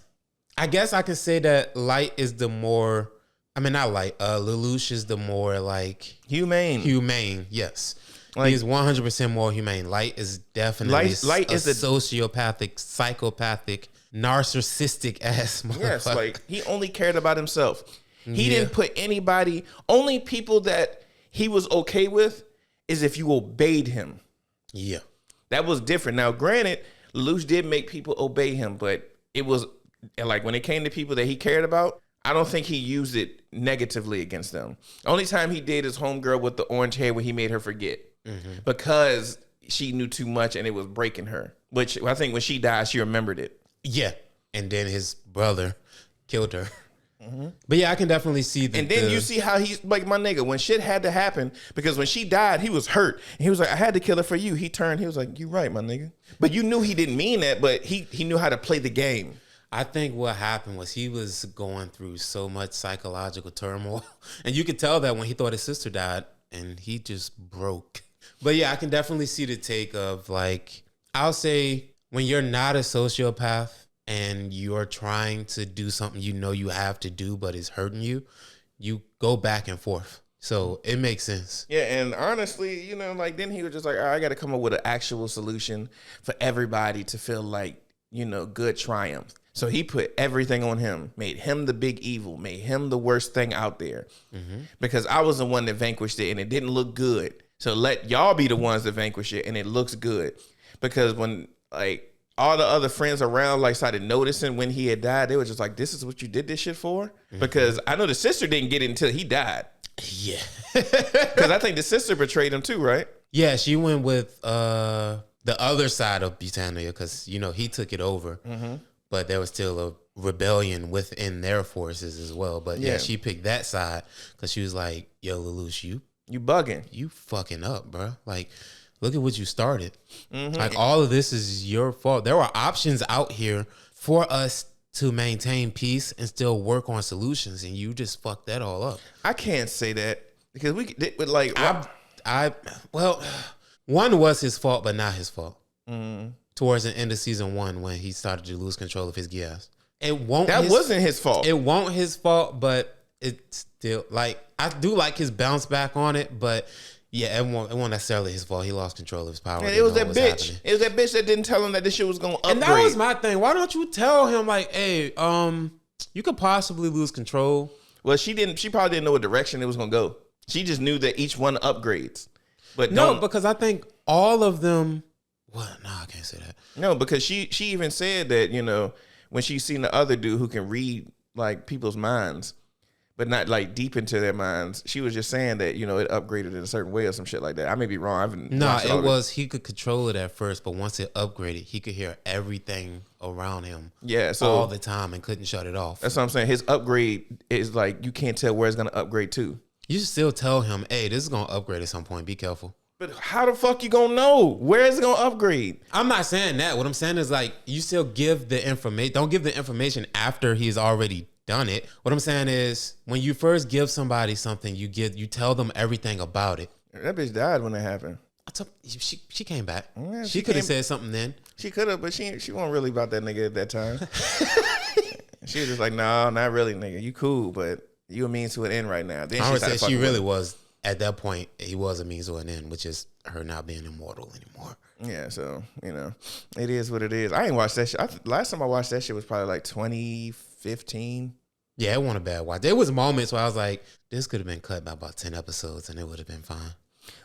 I guess I could say that Light is the more, I mean, not Light, Lelouch is the more like humane, yes. Like, he's 100% more humane. Light is definitely Light is a sociopathic, psychopathic, narcissistic ass motherfucker. Yes, like he only cared about himself. He didn't put anybody, only people that he was okay with is if you obeyed him. Yeah. That was different. Now, granted, Lelouch did make people obey him, but it was like when it came to people that he cared about, I don't think he used it negatively against them. The only time he did is homegirl with the orange hair when he made her forget because she knew too much and it was breaking her, which I think when she died, she remembered it. Yeah. And then his brother killed her. Mm-hmm. But yeah, I can definitely see that. And then you see how he's like, my nigga, when shit had to happen, because when she died, he was hurt. And he was like, I had to kill her for you. He turned, he was like, you right, my nigga. But you knew he didn't mean that, but he knew how to play the game. I think what happened was he was going through so much psychological turmoil. And you could tell that when he thought his sister died and he just broke. But yeah, I can definitely see the take of like, I'll say when you're not a sociopath, and you're trying to do something you know you have to do, but it's hurting you, you go back and forth. So it makes sense. Yeah, and honestly, you know, like then he was just like, I got to come up with an actual solution for everybody to feel like, you know, good triumph. So he put everything on him, made him the big evil, made him the worst thing out there. Mm-hmm. Because I was the one that vanquished it and it didn't look good. So let y'all be the ones that vanquish it and it looks good. Because when like, all the other friends around like started noticing when he had died, they were just like, this is what you did this shit for? Mm-hmm. Because I know the sister didn't get it until he died. Yeah. Because I think the sister betrayed him too, right? Yeah, she went with the other side of Britannia because, you know, he took it over. Mm-hmm. But there was still a rebellion within their forces as well. But yeah, she picked that side because she was like, yo, Lelouch, you bugging. You fucking up, bro. Like, look at what you started. Mm-hmm. Like, all of this is your fault. There were options out here for us to maintain peace and still work on solutions, and you just fucked that all up. I can't say that because well, one was his fault, but not his fault. Mm-hmm. Towards the end of season 1, when he started to lose control of his Geass, wasn't his fault. It won't his fault, but it's still like I do like his bounce back on it, but. Yeah, it wasn't necessarily his fault. He lost control of his power. And it was that bitch. Happening. It was that bitch that didn't tell him that this shit was going to upgrade. And that was my thing. Why don't you tell him, like, hey, you could possibly lose control? Well, she probably didn't know what direction it was going to go. She just knew that each one upgrades. But no, because I think all of them... What? No, I can't say that. No, because she even said that, you know, when she seen the other dude who can read, like, people's minds... but not like deep into their minds. She was just saying that, you know, it upgraded in a certain way or some shit like that. I may be wrong. I haven't. No, it was he could control it at first, but once it upgraded, he could hear everything around him. Yeah, so all the time and couldn't shut it off. That's what I'm saying. His upgrade is like you can't tell where it's gonna upgrade to. You should still tell him, hey, this is gonna upgrade at some point. Be careful. But how the fuck you gonna know? Where is it gonna upgrade? I'm not saying that. What I'm saying is like you still give the information. Don't give the information after he's already done it. What I'm saying is when you first give somebody something, you tell them everything about it. That bitch died when that happened. She came back. Yeah, she could have said something then. She could have, but she wasn't really about that nigga at that time. She was just like, no, not really, nigga. You cool, but you a means to an end right now. Then I would say she really was. At that point, he was a means to an end, which is her not being immortal anymore. Yeah, so, you know, it is what it is. I ain't watched that shit. Last time I watched that shit was probably like 2015. Yeah, it wasn't a bad watch. There was moments where I was like, this could have been cut by about 10 episodes and it would have been fine.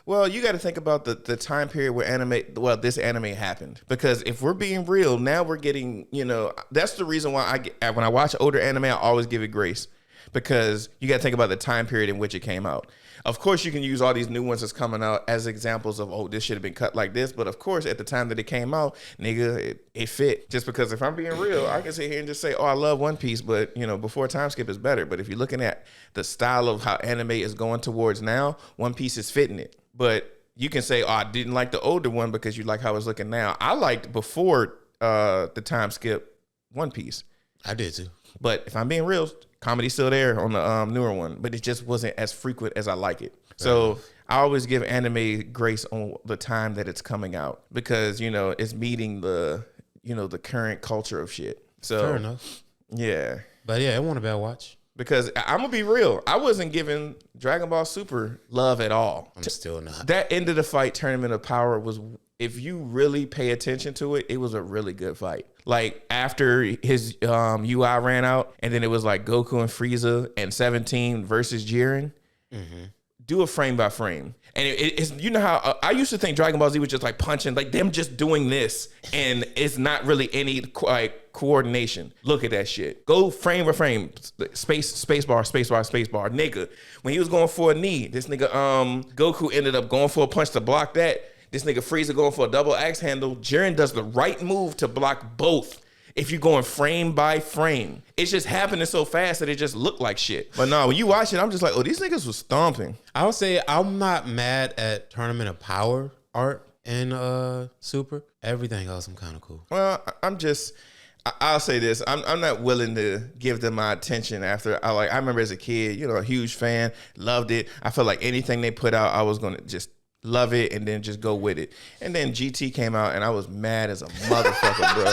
Well, you got to think about the time period where this anime happened. Because if we're being real, now we're getting, you know, that's the reason why when I watch older anime, I always give it grace. Because you got to think about the time period in which it came out. Of course, you can use all these new ones that's coming out as examples of, oh, this should have been cut like this. But of course, at the time that it came out, nigga, it fit. Just because if I'm being real, I can sit here and just say, oh, I love One Piece, but, you know, before time skip is better. But if you're looking at the style of how anime is going towards now, One Piece is fitting it. But you can say, oh, I didn't like the older one because you like how it's looking now. I liked before the time skip One Piece. I did too. But if I'm being real, comedy's still there on the newer one, but it just wasn't as frequent as I like it. So I always give anime grace on the time that it's coming out because, you know, it's meeting the, you know, the current culture of shit. So fair enough. Yeah. But yeah, it wasn't a bad watch. Because I'm going to be real. I wasn't giving Dragon Ball Super love at all. I'm still not. That end of the fight Tournament of Power was, if you really pay attention to it, it was a really good fight. Like after his UI ran out and then it was like Goku and Frieza and 17 versus Jiren. Mm-hmm. Do a frame by frame. And it's, you know how I used to think Dragon Ball Z was just like punching, like them just doing this. And it's not really any like coordination. Look at that shit. Go frame by frame. Space bar. Nigga, when he was going for a knee, this nigga Goku ended up going for a punch to block that. This nigga Frieza going for a double axe handle. Jiren does the right move to block both. If you're going frame by frame, it's just happening so fast that it just looked like shit. But no, when you watch it, I'm just like, oh, these niggas was stomping. I would say I'm not mad at Tournament of Power art and Super. Everything else, I'm kind of cool. Well, I'll say this. I'm not willing to give them my attention after I remember as a kid, you know, a huge fan, loved it. I felt like anything they put out, I was going to just love it and then just go with it. And then GT came out and I was mad as a motherfucker, bro.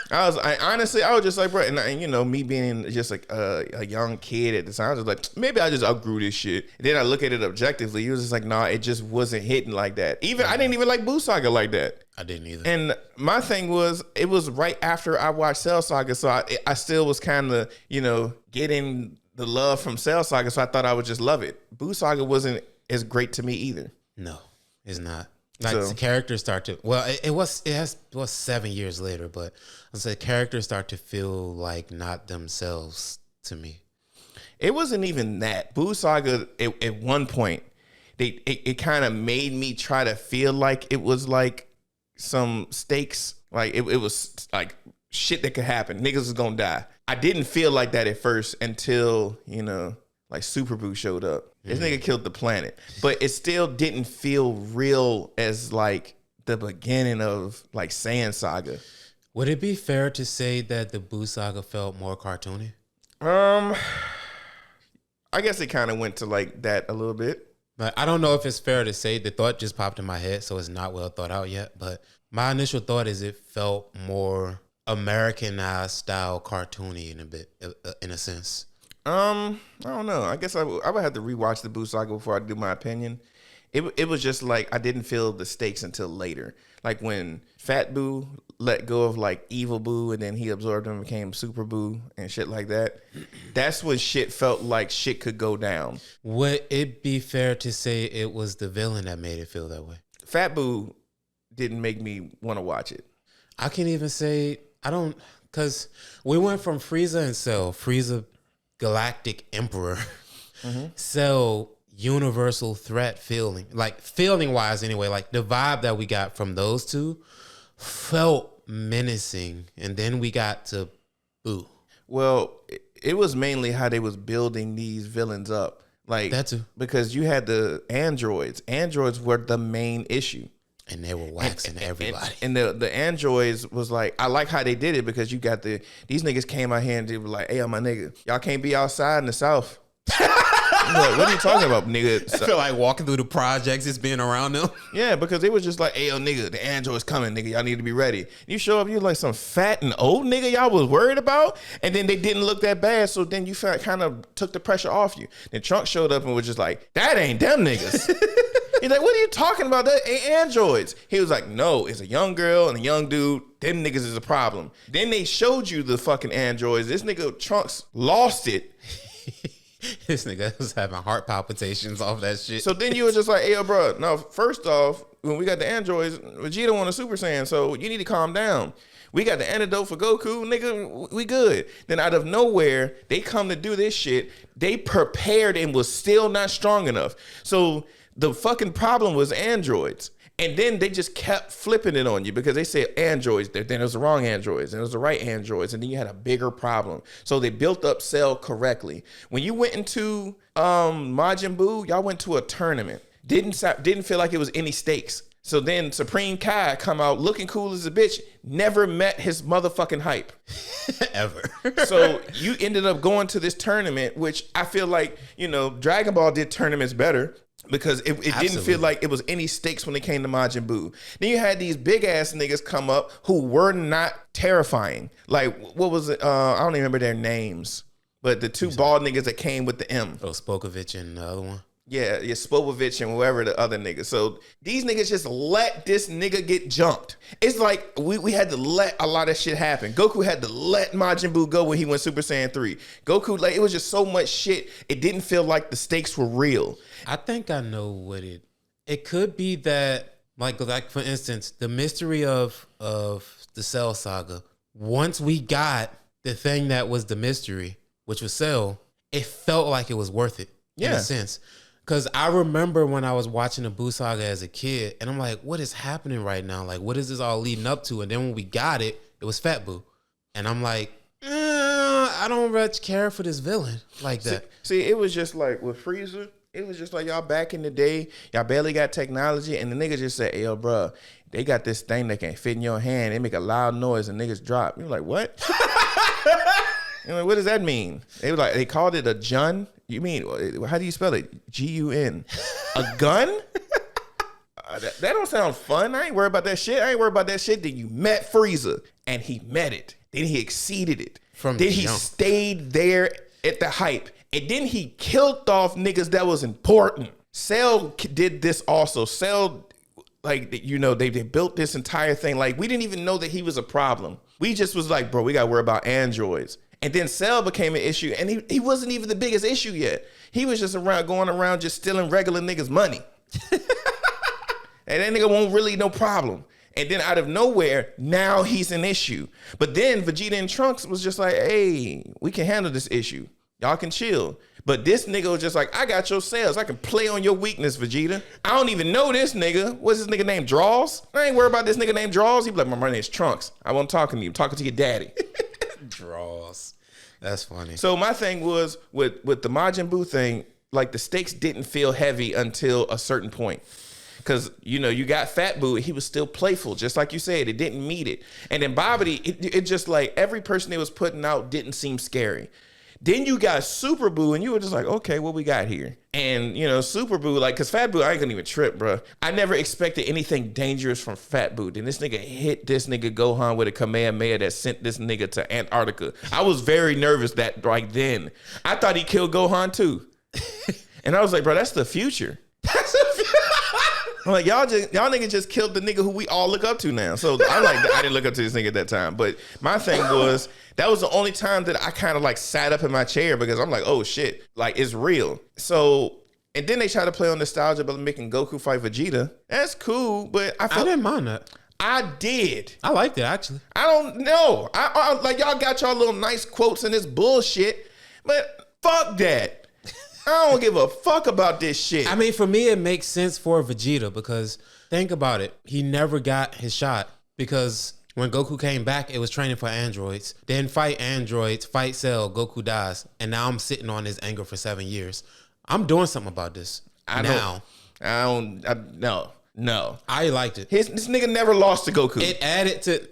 I was just like, bro, and you know, me being just like a young kid at the time, I was just like, maybe I just outgrew this shit. And then I look at it objectively, it was just like, nah, it just wasn't hitting like that. I didn't even like Buu Saga like that. I didn't either. And my thing was, it was right after I watched Cell Saga, so I still was kind of, you know, getting the love from Cell Saga, so I thought I would just love it. Buu Saga wasn't as great to me either. No, it's not. Like the characters start to, well, it was 7 years later, but I said characters start to feel like not themselves to me. It wasn't even that. Buu Saga, at one point, it kind of made me try to feel like it was like some stakes. Like it was like shit that could happen. Niggas was gonna die. I didn't feel like that at first until, you know, like Super Buu showed up. This nigga killed the planet. But it still didn't feel real as like the beginning of like Saiyan Saga. Would it be fair to say that the Buu Saga felt more cartoony? I guess it kind of went to like that a little bit. But I don't know if it's fair to say. The thought just popped in my head, so it's not well thought out yet. But my initial thought is it felt more Americanized style cartoony in a sense. I don't know. I guess I would have to rewatch the Buu Saga before I do my opinion. It was just like I didn't feel the stakes until later. Like when Fat Buu let go of like Evil Buu and then he absorbed him and became Super Buu and shit like that. That's when shit felt like shit could go down. Would it be fair to say it was the villain that made it feel that way? Fat Buu didn't make me want to watch it. I can't even say I don't, because we went from Frieza and Cell. Frieza Galactic Emperor. Cell universal threat feeling. Like feeling wise anyway, like the vibe that we got from those two felt menacing. And then we got to Boo. Well, it was mainly how they was building these villains up. Like That too. Because you had the androids. Androids were the main issue. And they were waxing everybody. And the androids was like, I like how they did it because you got these niggas came out here and they were like, hey, my nigga, y'all can't be outside in the South. Like, what are you talking about, nigga? I feel like walking through the projects, just being around them. Yeah, because they was just like, hey, yo, nigga, the android's coming, nigga. Y'all need to be ready. You show up, you like some fat and old nigga y'all was worried about, and then they didn't look that bad, so then you kind of took the pressure off you. Then Trunk showed up and was just like, that ain't them niggas. He's like, what are you talking about? That ain't androids. He was like, no, it's a young girl and a young dude. Them niggas is a problem. Then they showed you the fucking androids. This nigga Trunks lost it. This nigga was having heart palpitations off that shit. So then you were just like, hey, yo, bro, now, first off, when we got the androids, Vegeta want a Super Saiyan, so you need to calm down. We got the antidote for Goku, nigga, we good. Then out of nowhere, they come to do this shit. They prepared and was still not strong enough. So the fucking problem was androids. And then they just kept flipping it on you because they said androids. Then it was the wrong androids. And it was the right androids. And then you had a bigger problem. So they built up Cell correctly. When you went into Majin Buu, y'all went to a tournament. Didn't feel like it was any stakes. So then Supreme Kai come out looking cool as a bitch. Never met his motherfucking hype. Ever. So you ended up going to this tournament, which I feel like, Dragon Ball did tournaments better. Because it didn't feel like it was any stakes when it came to Majin Buu. Then you had these big ass niggas come up who were not terrifying. Like, what was it? I don't even remember their names. But the two bald niggas that came with the M. Oh, Spokovich and the other one. Yeah, Spopovich and whoever the other nigga. So these niggas just let this nigga get jumped. It's like we had to let a lot of shit happen. Goku had to let Majin Buu go when he went Super Saiyan 3. Goku, like, it was just so much shit. It didn't feel like the stakes were real. I think I know what it could be that, like for instance, the mystery of the Cell saga. Once we got the thing that was the mystery, which was Cell, it felt like it was worth it in a sense. Because I remember when I was watching the Buu saga as a kid, and I'm like, what is happening right now? Like, what is this all leading up to? And then when we got it, it was Fat Buu. And I'm like, I don't much care for this villain like that. See, it was just like with Frieza, it was just like y'all back in the day, y'all barely got technology, and the nigga just said, hey, yo, bro, they got this thing that can fit in your hand. They make a loud noise and niggas drop. You're like, what? You're like, what does that mean? They called it a Jun. You mean, how do you spell it? G-U-N. A gun? That don't sound fun. I ain't worried about that shit. Then you met Frieza, and he met it. Then he exceeded it. He stayed there at the hype. And then he killed off niggas that was important. Cell did this also. Cell, like, they built this entire thing. Like, we didn't even know that he was a problem. We just was like, bro, we got to worry about androids. And then Cell became an issue, and he wasn't even the biggest issue yet. He was just going around just stealing regular niggas' money. And that nigga won't really no problem. And then out of nowhere, now he's an issue. But then Vegeta and Trunks was just like, hey, we can handle this issue. Y'all can chill. But this nigga was just like, I got your cells. I can play on your weakness, Vegeta. I don't even know this nigga. What's this nigga named Draws? I ain't worried about this nigga named Draws. He be like, my name's Trunks. I wasn't talking to you. I'm talking to your daddy. Draws. That's funny. So my thing was with the Majin Buu thing, like the stakes didn't feel heavy until a certain point. Because, you got Fat Buu, he was still playful, just like you said. It didn't meet it. And then Babidi, it just like every person they was putting out didn't seem scary. Then you got Super Buu, and you were just like, okay, what we got here? And, Super Buu, like, because Fat Buu, I ain't gonna even trip, bro. I never expected anything dangerous from Fat Buu. Then this nigga hit this nigga Gohan with a Kamehameha that sent this nigga to Antarctica. I was very nervous that right then. I thought he killed Gohan too. And I was like, bro, that's the future. I'm like, y'all niggas just killed the nigga who we all look up to now. So I'm like, I didn't look up to this nigga at that time. But my thing was, that was the only time that I kind of like sat up in my chair because I'm like, oh shit, like it's real. So, and then they try to play on nostalgia about making Goku fight Vegeta. That's cool, but I didn't mind that. I did. I liked it actually. I don't know. I like y'all got y'all little nice quotes in this bullshit, but Fuck that. I don't give a fuck about this shit. I mean, for me, it makes sense for Vegeta because think about it. He never got his shot because when Goku came back, it was training for androids. Then fight androids, fight Cell, Goku dies. And now I'm sitting on his anger for 7 years. I'm doing something about this. No. I liked it. This nigga never lost to Goku. It added to...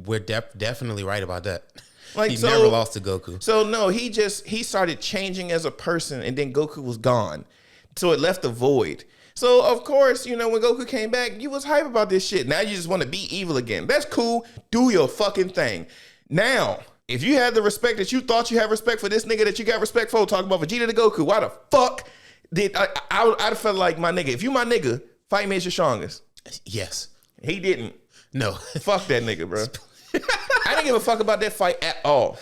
We're definitely right about that. Like, he never lost to Goku. So no, he started changing as a person, and then Goku was gone. So it left a void. So of course, when Goku came back, you was hype about this shit. Now you just want to be evil again. That's cool. Do your fucking thing. Now, if you had the respect that you thought you had respect for this nigga that you got respect for, talking about Vegeta to Goku, why the fuck did I'd felt like my nigga? If you my nigga, fight me as your strongest. Yes. He didn't. No. Fuck that nigga, bro. I didn't give a fuck about that fight at all.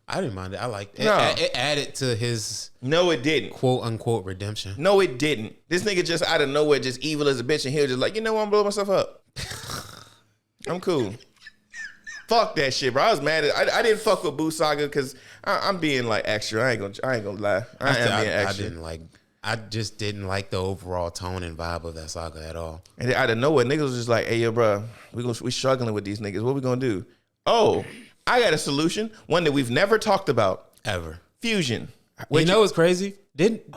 I didn't mind it. I liked it. No. It added to his no, it didn't. quote unquote redemption. No, it didn't. This nigga just out of nowhere, just evil as a bitch, and he was just like, I'm blowing myself up. I'm cool. Fuck that shit, bro. I was mad at. I didn't fuck with Buu Saga because I'm being like extra. I ain't gonna lie. I am being extra. I just didn't like the overall tone and vibe of that saga at all. And out of nowhere, niggas was just like, "Hey, yo, bro, we struggling with these niggas. What we gonna do?" Oh, I got a solution. One that we've never talked about ever. Fusion. You know what's crazy?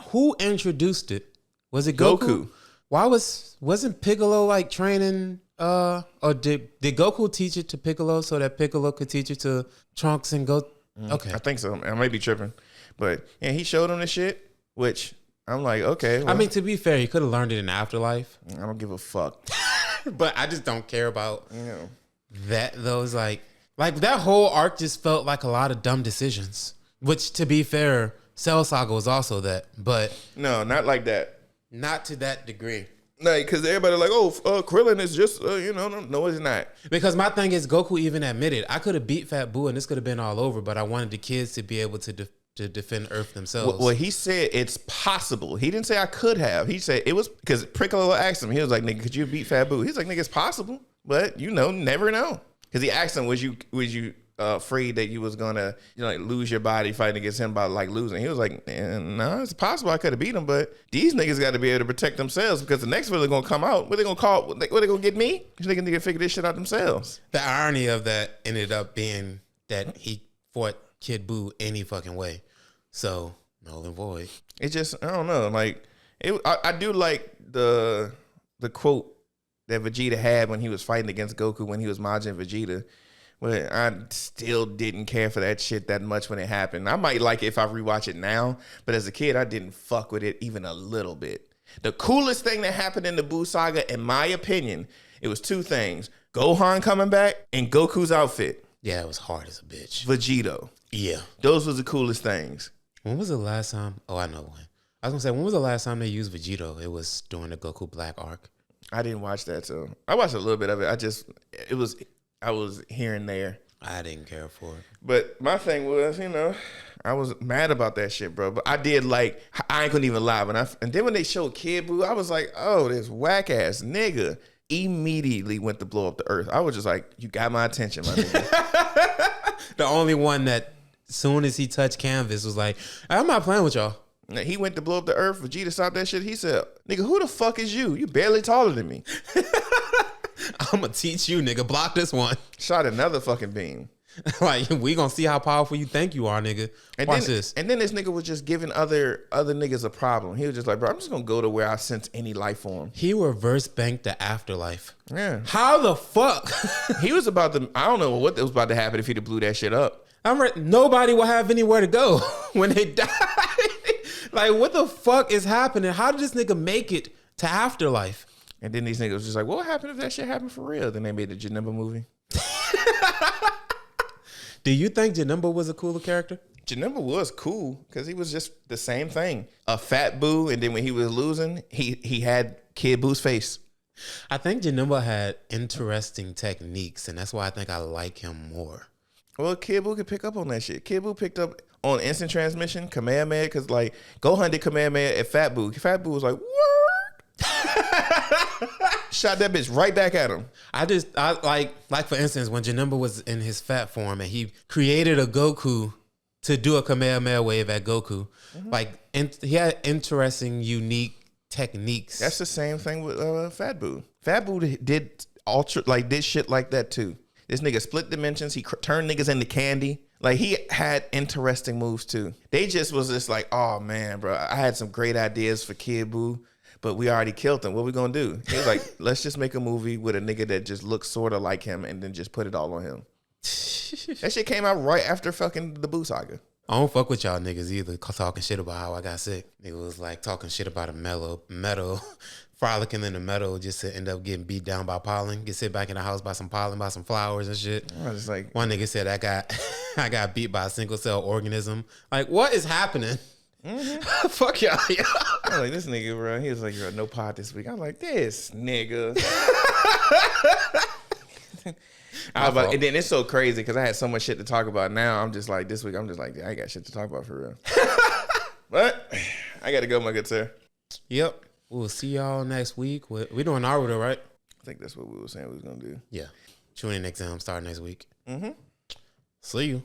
Who introduced it? Was it Goku? Why wasn't Piccolo like training? Or did Goku teach it to Piccolo so that Piccolo could teach it to Trunks and Go? Okay, I think so. I might be tripping, but yeah, he showed him the shit, which I'm like, okay. Well, I mean, to be fair, he could have learned it in Afterlife. I don't give a fuck. But I just don't care about that. Those like that whole arc just felt like a lot of dumb decisions. Which, to be fair, Cell Saga was also that, but no, not like that. Not to that degree. Like, because everybody like, Krillin is just, no, it's not. Because my thing is, Goku even admitted, I could have beat Fat Buu and this could have been all over, but I wanted the kids to be able to defend Earth themselves. Well, he said it's possible. He didn't say I could have. He said it was, because Piccolo asked him, he was like, nigga, could you beat Fat Buu? He's like, nigga, it's possible, but never know. Because he asked him, was you afraid that you was gonna lose your body fighting against him by like losing? He was like, no, it's possible I could have beat him, but these niggas got to be able to protect themselves because the next villain gonna come out. What they gonna call? What they gonna get me? Because they can figure this shit out themselves. The irony of that ended up being that he fought Kid Buu any fucking way. So null and void. It just, I don't know. Like I do like the quote that Vegeta had when he was fighting against Goku when he was Majin Vegeta. But I still didn't care for that shit that much when it happened. I might like it if I rewatch it now, but as a kid, I didn't fuck with it even a little bit. The coolest thing that happened in the Buu Saga, in my opinion, it was two things. Gohan coming back and Goku's outfit. Yeah, it was hard as a bitch. Vegito. Yeah. Those was the coolest things. When was the last time? Oh, I know when. I was going to say, when was the last time they used Vegito? It was during the Goku Black arc. I didn't watch that, so I watched a little bit of it. I was here and there. I didn't care for it. But my thing was, I was mad about that shit, bro. But I did like, I ain't gonna even lie. And then when they showed Kid Buu, I was like, oh, this whack ass nigga immediately went to blow up the earth. I was just like, you got my attention, my nigga. The only one that, as soon as he touched canvas, was like, I'm not playing with y'all. He went to blow up the earth. Vegeta stopped that shit. He said, nigga, who the fuck is you? You barely taller than me. I'm gonna teach you, nigga. Block this one. Shot another fucking beam. Like, we gonna see how powerful you think you are, nigga. Watch this. And then this nigga was just giving other niggas a problem. He was just like, bro, I'm just gonna go to where I sense any life form. He reverse banked the afterlife. Yeah. How the fuck? He was about to, I don't know what was about to happen if he'd have blew that shit up. Nobody will have anywhere to go when they die. Like, what the fuck is happening? How did this nigga make it to afterlife? And then these niggas was just like, what would happen if that shit happened for real? Then they made the Janemba movie. Do you think Janemba was a cooler character? Janemba was cool because he was just the same thing. A fat Buu, and then when he was losing, he had Kid Buu's face. I think Janemba had interesting techniques, and that's why I think I like him more. Well, Kid Buu could pick up on that shit. Kid Buu picked up on instant transmission, Kamehameha, because like Gohan did Kamehameha at Fat Buu. Fat Buu was like, what? Shot that bitch right back at him. I like for instance, when Janemba was in his fat form and he created a Goku to do a Kamehameha wave at Goku. Like, he had interesting, unique techniques. That's the same thing with Fat Boo. Fat Boo did did shit like that too. This nigga split dimensions. He turned niggas into candy. Like, he had interesting moves too. They just was just like, oh man, bro, I had some great ideas for Kid Buu, but we already killed him. What we gonna do? He was like, let's just make a movie with a nigga that just looks sort of like him and then just put it all on him. That shit came out right after fucking the Buu saga. I don't fuck with y'all niggas either, talking shit about how I got sick. It was like talking shit about a meadow, frolicking in the meadow just to end up getting beat down by pollen. Get sit back in the house by some pollen, by some flowers and shit. I was like, one nigga said I got beat by a single cell organism. Like, what is happening? Fuck y'all. I was like, this nigga, bro. He was like, you're a no pod this week. I'm like, this nigga. And then it's so crazy because I had so much shit to talk about. Now I'm just like, this week, I'm just like, I ain't got shit to talk about for real. But I got to go, my good sir. Yep. We'll see y'all next week. We doing Naruto, right? I think that's what we were saying we was going to do. Yeah. Tune in next time. Start next week. Mm-hmm. See you.